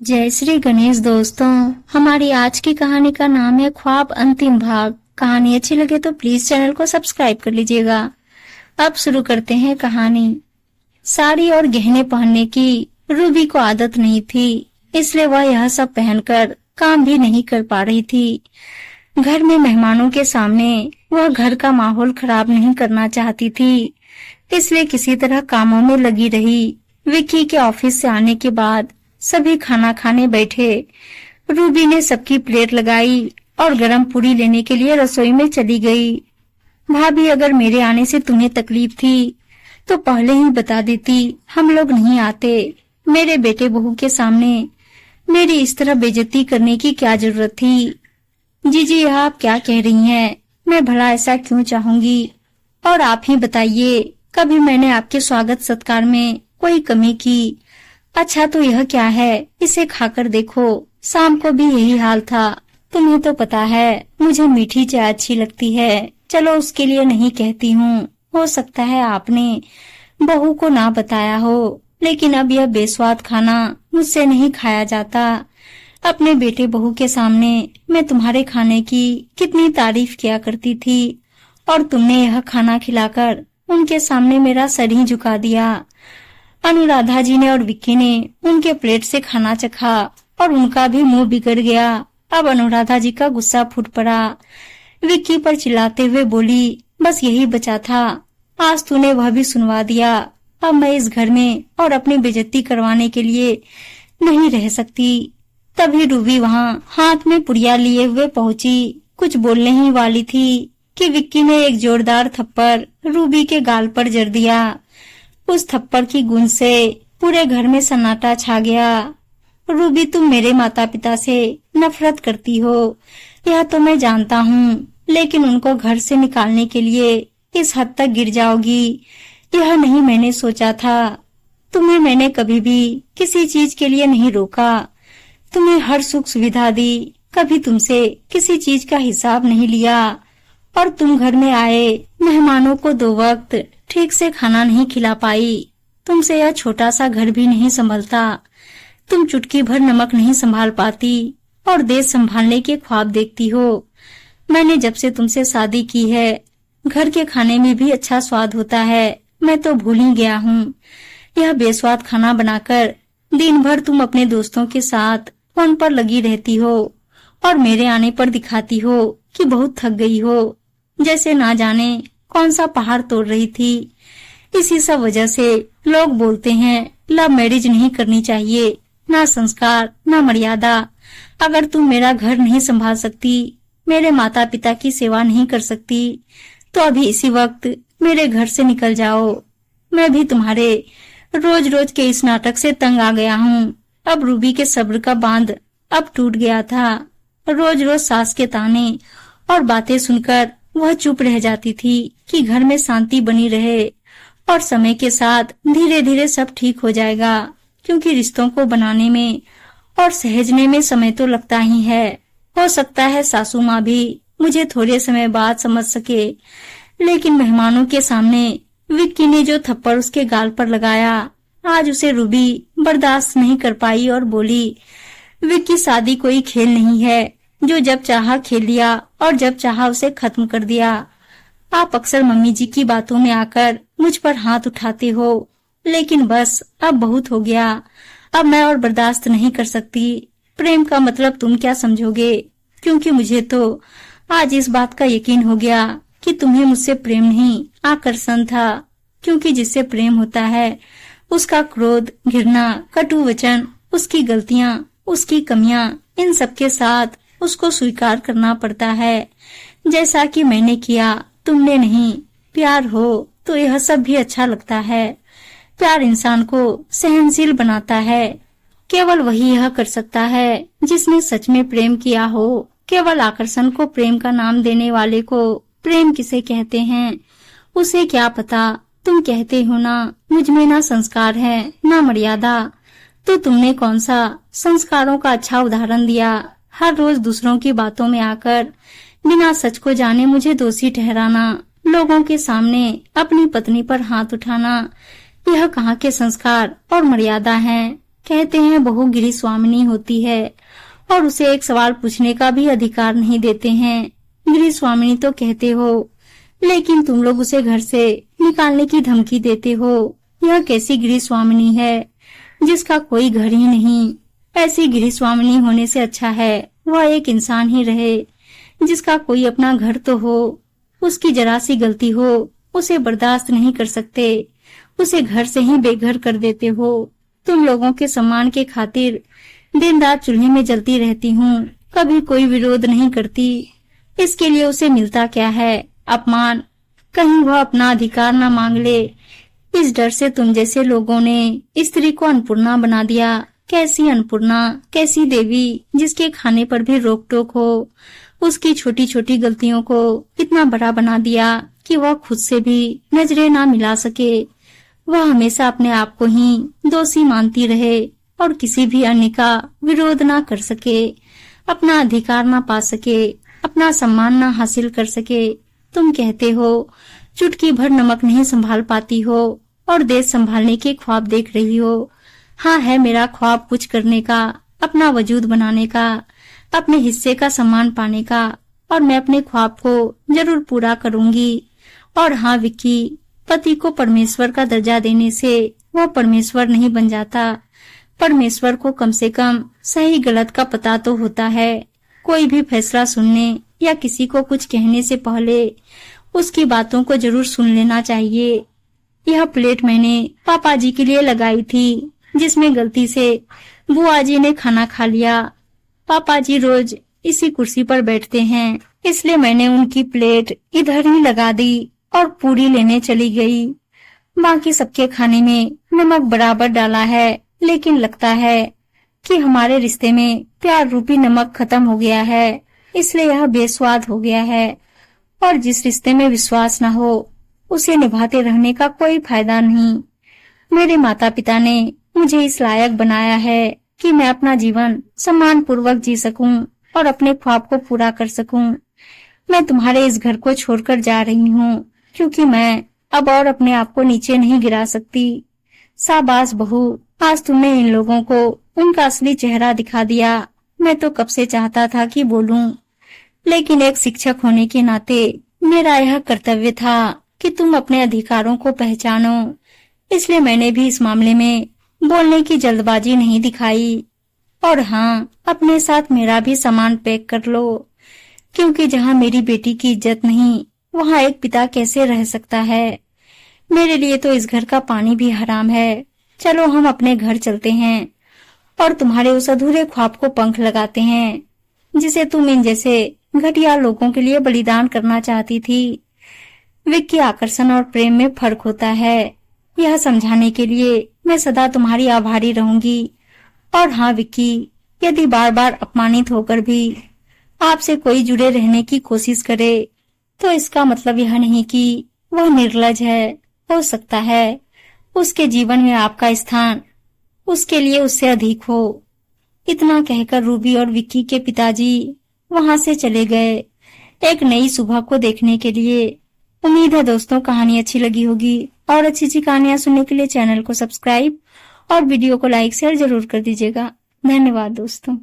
जय श्री गणेश दोस्तों। हमारी आज की कहानी का नाम है ख्वाब अंतिम भाग। कहानी अच्छी लगे तो प्लीज चैनल को सब्सक्राइब कर लीजिएगा। अब शुरू करते हैं कहानी। साड़ी और गहने पहनने की रूबी को आदत नहीं थी, इसलिए वह यह सब पहनकर काम भी नहीं कर पा रही थी। घर में मेहमानों के सामने वह घर का माहौल खराब नहीं करना चाहती थी, इसलिए किसी तरह कामों में लगी रही। विक्की के ऑफिस से आने के बाद सभी खाना खाने बैठे। रूबी ने सबकी प्लेट लगाई और गरम पूरी लेने के लिए रसोई में चली गई। भाभी, अगर मेरे आने से तुम्हें तकलीफ थी तो पहले ही बता देती, हम लोग नहीं आते। मेरे बेटे बहू के सामने मेरी इस तरह बेइज्जती करने की क्या जरूरत थी। जीजी, यह आप क्या कह रही हैं? मैं भला ऐसा क्यों चाहूंगी? और आप ही बताइए, कभी मैंने आपके स्वागत सत्कार में कोई कमी की? अच्छा तो यह क्या है, इसे खाकर देखो। शाम को भी यही हाल था। तुम्हें तो पता है मुझे मीठी चाय अच्छी लगती है। चलो उसके लिए नहीं कहती हूँ, हो सकता है आपने बहू को ना बताया हो, लेकिन अब यह बेस्वाद खाना मुझसे नहीं खाया जाता। अपने बेटे बहू के सामने मैं तुम्हारे खाने की कितनी तारीफ किया करती थी, और तुमने यह खाना खिलाकर उनके सामने मेरा सर ही झुका दिया। अनुराधा जी ने और विक्की ने उनके प्लेट से खाना चखा और उनका भी मुंह बिगड़ गया। अब अनुराधा जी का गुस्सा फूट पड़ा। विक्की पर चिल्लाते हुए बोली, बस यही बचा था, आज तूने वह भी सुनवा दिया। अब मैं इस घर में और अपनी बेइज्जती करवाने के लिए नहीं रह सकती। तभी रूबी वहाँ हाथ में पुड़िया लिए हुए पहुंची। कुछ बोलने ही वाली थी कि विक्की ने एक जोरदार थप्पड़ रूबी के गाल पर जड़ दिया। उस थप्पड़ की गूंज से पूरे घर में सन्नाटा छा गया। रूबी, तुम मेरे माता पिता से नफरत करती हो, यह तो मैं जानता हूँ, लेकिन उनको घर से निकालने के लिए इस हद तक गिर जाओगी, यह नहीं मैंने सोचा था। तुम्हें मैंने कभी भी किसी चीज के लिए नहीं रोका, तुम्हें हर सुख सुविधा दी, कभी तुमसे किसी चीज का हिसाब नहीं लिया। और तुम घर में आए मेहमानों को 2 वक्त ठीक से खाना नहीं खिला पाई। तुमसे यह छोटा सा घर भी नहीं संभलता। तुम चुटकी भर नमक नहीं संभाल पाती और देश संभालने के ख्वाब देखती हो। मैंने जब से तुमसे शादी की है, घर के खाने में भी अच्छा स्वाद होता है, मैं तो भूल ही गया हूँ। यह बेस्वाद खाना बनाकर दिन भर तुम अपने दोस्तों के साथ फोन पर लगी रहती हो और मेरे आने पर दिखाती हो कि बहुत थक गई हो, जैसे ना जाने कौन सा पहाड़ तोड़ रही थी। इसी सब वजह से लोग बोलते हैं लव मैरिज नहीं करनी चाहिए, ना संस्कार ना मर्यादा। अगर तुम मेरा घर नहीं संभाल सकती, मेरे माता पिता की सेवा नहीं कर सकती, तो अभी इसी वक्त मेरे घर से निकल जाओ। मैं भी तुम्हारे रोज रोज के इस नाटक से तंग आ गया हूँ। अब रूबी के सब्र का बांध अब टूट गया था। रोज रोज सास के ताने और बातें सुनकर वह चुप रह जाती थी कि घर में शांति बनी रहे, और समय के साथ धीरे धीरे सब ठीक हो जाएगा, क्योंकि रिश्तों को बनाने में और सहेजने में समय तो लगता ही है। हो सकता है सासू माँ भी मुझे थोड़े समय बाद समझ सके, लेकिन मेहमानों के सामने विक्की ने जो थप्पड़ उसके गाल पर लगाया, आज उसे रूबी बर्दाश्त नहीं कर पाई और बोली, विक्की, शादी कोई खेल नहीं है जो जब चाहा खेल लिया और जब चाहा उसे खत्म कर दिया। आप अक्सर मम्मी जी की बातों में आकर मुझ पर हाथ उठाते हो, लेकिन बस अब बहुत हो गया। अब मैं और बर्दाश्त नहीं कर सकती। प्रेम का मतलब तुम क्या समझोगे? क्योंकि मुझे तो आज इस बात का यकीन हो गया कि तुम्हें मुझसे प्रेम नहीं आकर्षण था, क्योंकि जिससे प्रेम होता है उसका क्रोध, घृणा, कटु वचन, उसकी गलतियाँ, उसकी कमियाँ, इन सबके साथ उसको स्वीकार करना पड़ता है, जैसा कि मैंने किया, तुमने नहीं। प्यार हो तो यह सब भी अच्छा लगता है। प्यार इंसान को सहनशील बनाता है। केवल वही यह कर सकता है जिसने सच में प्रेम किया हो। केवल आकर्षण को प्रेम का नाम देने वाले को प्रेम किसे कहते हैं, उसे क्या पता। तुम कहते हो ना, मुझ में ना संस्कार है ना मर्यादा, तो तुमने कौन सा संस्कारों का अच्छा उदाहरण दिया। हर रोज दूसरों की बातों में आकर बिना सच को जाने मुझे दोषी ठहराना, लोगों के सामने अपनी पत्नी पर हाथ उठाना, यह कहाँ के संस्कार और मर्यादा हैं। कहते हैं बहू गिरी स्वामिनी होती है और उसे एक सवाल पूछने का भी अधिकार नहीं देते हैं। गिरी स्वामिनी तो कहते हो, लेकिन तुम लोग उसे घर से निकालने की धमकी देते हो। यह कैसी गिरी स्वामिनी है जिसका कोई घर ही नहीं। ऐसी गिरी स्वामिनी होने से अच्छा है वह एक इंसान ही रहे जिसका कोई अपना घर तो हो। उसकी जरा सी गलती हो उसे बर्दाश्त नहीं कर सकते, उसे घर से ही बेघर कर देते हो। तुम लोगों के सम्मान के खातिर दिन रात चूल्हे में जलती रहती हूँ, कभी कोई विरोध नहीं करती। इसके लिए उसे मिलता क्या है? अपमान। कहीं वह अपना अधिकार न मांग ले। इस डर से तुम जैसे लोगों ने स्त्री को अन्नपूर्णा बना दिया। कैसी अन्नपूर्णा, कैसी देवी जिसके खाने पर भी रोक टोक हो। उसकी छोटी छोटी गलतियों को इतना बड़ा बना दिया कि वह खुद से भी नजरें ना मिला सके। वह हमेशा अपने आप को ही दोषी मानती रहे और किसी भी अन्य का विरोध ना कर सके, अपना अधिकार ना पा सके, अपना सम्मान ना हासिल कर सके। तुम कहते हो चुटकी भर नमक नहीं संभाल पाती हो और देश संभालने के ख्वाब देख रही हो। हाँ, है मेरा ख्वाब कुछ करने का, अपना वजूद बनाने का, अपने हिस्से का सम्मान पाने का, और मैं अपने ख्वाब को जरूर पूरा करूंगी। और हाँ विक्की, पति को परमेश्वर का दर्जा देने से वह परमेश्वर नहीं बन जाता। परमेश्वर को कम से कम सही गलत का पता तो होता है। कोई भी फैसला सुनने या किसी को कुछ कहने से पहले उसकी बातों को जरूर सुन लेना चाहिए। यह प्लेट मैंने पापा जी के लिए लगाई थी जिसमें गलती से बुआ जी ने खाना खा लिया। पापा जी रोज इसी कुर्सी पर बैठते हैं, इसलिए मैंने उनकी प्लेट इधर ही लगा दी और पूरी लेने चली गई। बाकी सबके खाने में नमक बराबर डाला है, लेकिन लगता है कि हमारे रिश्ते में प्यार रूपी नमक खत्म हो गया है, इसलिए यह बेस्वाद हो गया है। और जिस रिश्ते में विश्वास न हो उसे निभाते रहने का कोई फायदा नहीं। मेरे माता पिता ने मुझे इस लायक बनाया है कि मैं अपना जीवन सम्मान पूर्वक जी सकूं और अपने ख्वाब को पूरा कर सकूं। मैं तुम्हारे इस घर को छोड़कर जा रही हूँ क्योंकि मैं अब और अपने आप को नीचे नहीं गिरा सकती। शाबाश बहू, आज तुमने इन लोगों को उनका असली चेहरा दिखा दिया। मैं तो कब से चाहता था कि बोलूं, लेकिन एक शिक्षक होने के नाते मेरा यह कर्तव्य था कि तुम अपने अधिकारों को पहचानो। इसलिए मैंने भी इस मामले में बोलने की जल्दबाजी नहीं दिखाई। और हाँ, अपने साथ मेरा भी सामान पैक कर लो, क्योंकि जहाँ मेरी बेटी की इज्जत नहीं वहाँ एक पिता कैसे रह सकता है। मेरे लिए तो इस घर का पानी भी हराम है। चलो हम अपने घर चलते हैं और तुम्हारे उस अधूरे ख्वाब को पंख लगाते हैं जिसे तुम इन जैसे घटिया लोगों के लिए बलिदान करना चाहती थी। विक्की, आकर्षण और प्रेम में फर्क होता है, यह समझाने के लिए मैं सदा तुम्हारी आभारी रहूंगी। और हाँ विक्की, यदि बार बार अपमानित होकर भी आपसे कोई जुड़े रहने की कोशिश करे तो इसका मतलब यह नहीं कि वह निर्लज है। हो सकता है उसके जीवन में आपका स्थान उसके लिए उससे अधिक हो। इतना कहकर रूबी और विक्की के पिताजी वहां से चले गए एक नई सुबह को देखने के लिए। उम्मीद है दोस्तों कहानी अच्छी लगी होगी और अच्छी अच्छी कहानियां सुनने के लिए चैनल को सब्सक्राइब और वीडियो को लाइक शेयर जरूर कर दीजिएगा। धन्यवाद दोस्तों।